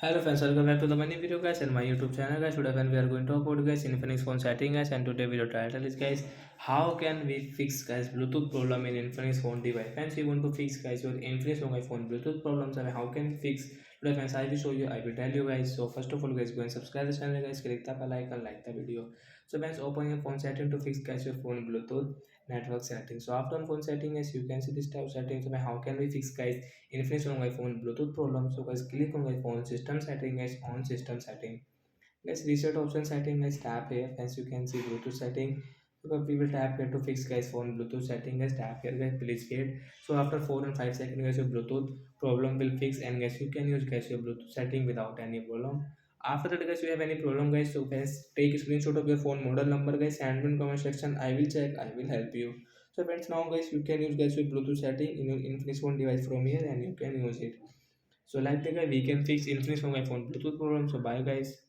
Hello friends, welcome back to the many video guys and my YouTube channel guys. Today when we are going to talk about guys infinix phone setting guys, and today video title is guys how can we fix guys Bluetooth problem in infinix phone device. Friends, you want to fix guys your infinix phone Bluetooth problems and how can we fix today friends. I will show you, I will tell you guys. So first of all guys, go and subscribe the channel guys, click the bell icon, like the video. So friends, open your phone setting to fix guys your phone Bluetooth network settings. So after on phone setting guys, you can see this type of settings. So how can we fix guys infinix on my phone Bluetooth problem? So guys, click on my phone system setting guys, on system setting guys, reset option setting guys, tap here. As you can see Bluetooth setting, so we will tap here to fix guys phone Bluetooth setting guys, tap here guys, please wait. So after 4 and 5 seconds guys, your Bluetooth problem will fix and guys you can use guys your Bluetooth setting without any problem. After that guys, you have any problem guys, so guys take a screenshot of your phone model number guys, send me in comment section, I will check, I will help you. So friends, now guys you can use guys your Bluetooth setting in your infinix phone device from here and you can use it. So like the guy, we can fix infinix from my phone Bluetooth problem. So bye guys.